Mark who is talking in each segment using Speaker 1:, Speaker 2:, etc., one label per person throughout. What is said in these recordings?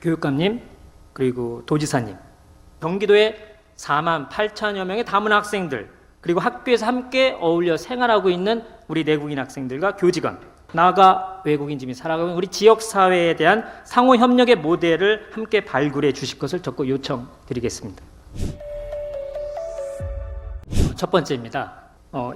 Speaker 1: 교육감님, 그리고 도지사님, 경기도에 4만 8천여 명의 다문화 학생들, 그리고 학교에서 함께 어울려 생활하고 있는 우리 내국인 학생들과 교직원, 나아가 외국인들이 살아가고 있는 우리 지역사회에 대한 상호 협력의 모델을 함께 발굴해 주실 것을 적극 요청드리겠습니다. 첫 번째입니다.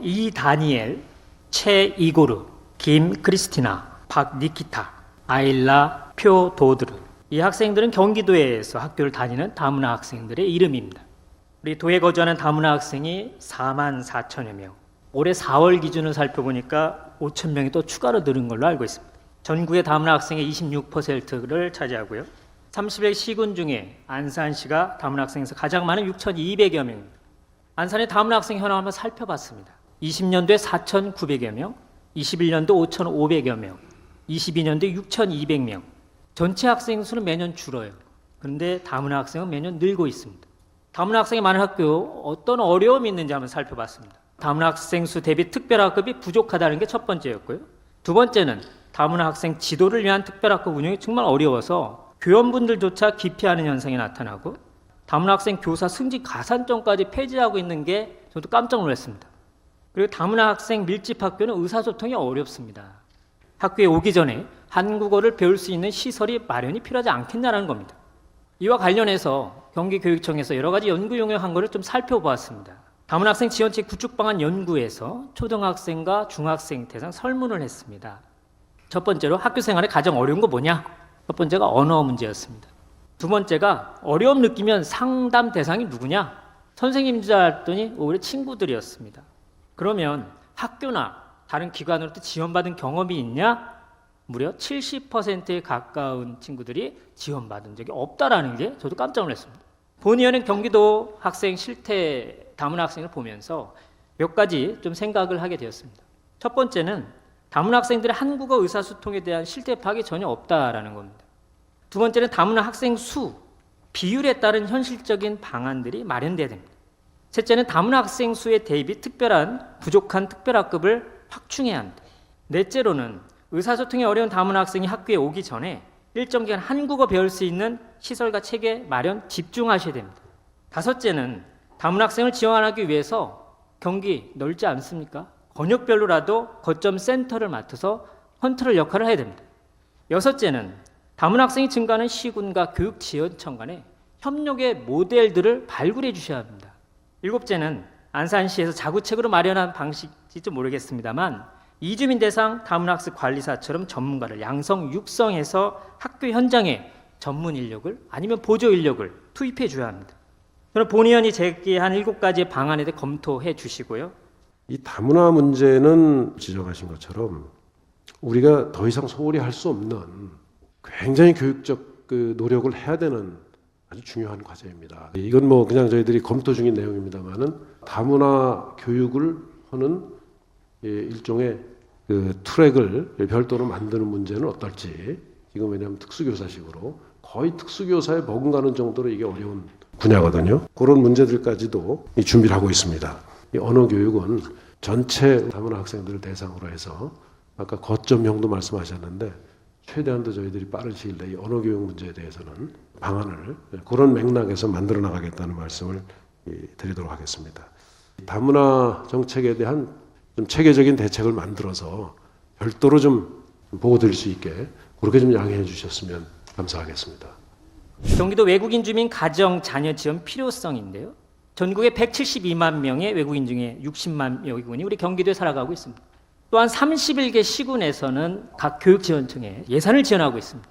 Speaker 1: 이다니엘, 최이고르, 김크리스티나, 박니키타, 아일라 표도드르, 이 학생들은 경기도에서 학교를 다니는 다문화 학생들의 이름입니다. 우리 도에 거주하는 다문화 학생이 4만 4천여 명, 올해 4월 기준을 살펴보니까 5천 명이 또 추가로 늘은 걸로 알고 있습니다. 전국의 다문화 학생의 26%를 차지하고요. 30여 시군 중에 안산시가 다문화 학생에서 가장 많은 6,200여 명입니다. 안산의 다문화 학생 현황을 한번 살펴봤습니다. 20년도에 4,900여 명, 21년도 5,500여 명, 22년도에 6,200명. 전체 학생 수는 매년 줄어요. 그런데 다문화 학생은 매년 늘고 있습니다. 다문화 학생이 많은 학교 어떤 어려움이 있는지 한번 살펴봤습니다. 다문화 학생 수 대비 특별학급이 부족하다는 게 첫 번째였고요. 두 번째는 다문화 학생 지도를 위한 특별학급 운영이 정말 어려워서 교원분들조차 기피하는 현상이 나타나고 다문화 학생 교사 승진 가산점까지 폐지하고 있는 게 저도 깜짝 놀랐습니다. 그리고 다문화 학생 밀집 학교는 의사소통이 어렵습니다. 학교에 오기 전에 한국어를 배울 수 있는 시설이 마련이 필요하지 않겠냐는 겁니다. 이와 관련해서 경기교육청에서 여러 가지 연구 용역한 것을 좀 살펴보았습니다. 다문화 학생 지원책 구축 방안 연구에서 초등학생과 중학생 대상 설문을 했습니다. 첫 번째로 학교 생활에 가장 어려운 거 뭐냐? 첫 번째가 언어 문제였습니다. 두 번째가 어려움 느끼면 상담 대상이 누구냐? 선생님인 줄 알았더니 오히려 친구들이었습니다. 그러면 학교나 다른 기관으로부터 지원받은 경험이 있냐? 무려 70%에 가까운 친구들이 지원받은 적이 없다라는 게 저도 깜짝 놀랐습니다. 본의원은 경기도 학생 실태 다문화 학생을 보면서 몇 가지 좀 생각을 하게 되었습니다. 첫 번째는 다문화 학생들의 한국어 의사소통에 대한 실태 파악이 전혀 없다라는 겁니다. 두 번째는 다문화 학생 수, 비율에 따른 현실적인 방안들이 마련돼야 됩니다. 셋째는 다문화 학생 수에 대비 부족한 특별학급을 확충해야 합니다. 넷째로는 의사소통이 어려운 다문화 학생이 학교에 오기 전에 일정 기간 한국어 배울 수 있는 시설과 체계 마련 집중하셔야 됩니다. 다섯째는 다문화 학생을 지원하기 위해서 경기 넓지 않습니까? 권역별로라도 거점 센터를 맡아서 컨트롤 역할을 해야 됩니다. 여섯째는 다문화 학생이 증가하는 시군과 교육지원청 간에 협력의 모델들을 발굴해 주셔야 합니다. 일곱째는 안산시에서 자구책으로 마련한 방식일지 모르겠습니다만 이주민 대상 다문학습 관리사처럼 전문가를 양성, 육성해서 학교 현장에 전문 인력을 아니면 보조 인력을 투입해 줘야 합니다. 저는 본의원이 제기한 7가지의 방안에 대해 검토해 주시고요.
Speaker 2: 이 다문화 문제는 지적하신 것처럼 우리가 더 이상 소홀히 할 수 없는 굉장히 교육적 노력을 해야 되는 아주 중요한 과제입니다. 이건 뭐 그냥 저희들이 검토 중인 내용입니다만은 다문화 교육을 하는 일종의 트랙을 별도로 만드는 문제는 어떨지. 지금 왜냐하면 특수교사식으로 거의 특수교사에 버금가는 정도로 이게 어려운 분야거든요. 그런 문제들까지도 준비를 하고 있습니다. 이 언어 교육은 전체 다문화 학생들을 대상으로 해서 아까 거점형도 말씀하셨는데 최대한도 저희들이 빠른 시일 내에 언어 교육 문제에 대해서는 방안을 그런 맥락에서 만들어 나가겠다는 말씀을 드리도록 하겠습니다. 다문화 정책에 대한 좀 체계적인 대책을 만들어서 별도로 좀 보고 드릴 수 있게 그렇게 좀 양해해 주셨으면 감사하겠습니다.
Speaker 1: 경기도 외국인 주민 가정 자녀 지원 필요성인데요. 전국에 172만 명의 외국인 중에 60만 외국인이 우리 경기도에 살아가고 있습니다. 또한 31개 시군에서는 각 교육지원청에 예산을 지원하고 있습니다.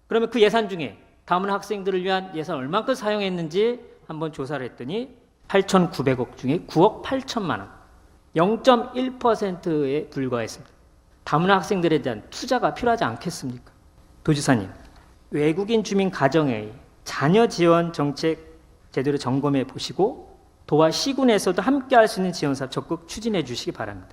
Speaker 1: 그러면 그 예산 중에 다문화 학생들을 위한 예산 얼마큼 사용했는지 한번 조사를 했더니 8,900억 중에 9억 8천만 원, 0.1%에 불과했습니다. 다문화 학생들에 대한 투자가 필요하지 않겠습니까? 도지사님, 외국인 주민 가정의 자녀 지원 정책 제대로 점검해 보시고 도와 시군에서도 함께 할 수 있는 지원 사업 적극 추진해 주시기 바랍니다.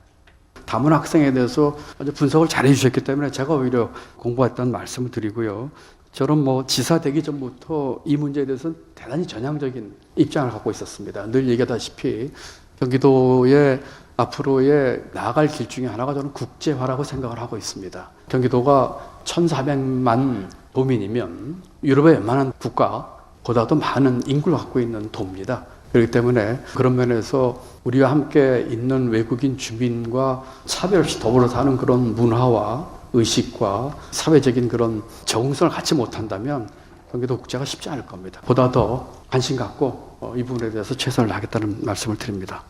Speaker 3: 다문화 학생에 대해서 아주 분석을 잘 해주셨기 때문에 제가 오히려 공부했다는 말씀을 드리고요. 저는 지사 되기 전부터 이 문제에 대해서는 대단히 전향적인 입장을 갖고 있었습니다. 늘 얘기하다시피 경기도의 앞으로의 나아갈 길 중에 하나가 저는 국제화라고 생각을 하고 있습니다. 경기도가 1,400만 도민이면 유럽의 웬만한 국가보다도 많은 인구를 갖고 있는 도입니다. 그렇기 때문에 그런 면에서 우리와 함께 있는 외국인 주민과 차별 없이 더불어 사는 그런 문화와 의식과 사회적인 그런 적응성을 갖지 못한다면 경기도 국제가 쉽지 않을 겁니다. 보다 더 관심 갖고 이 부분에 대해서 최선을 다하겠다는 말씀을 드립니다.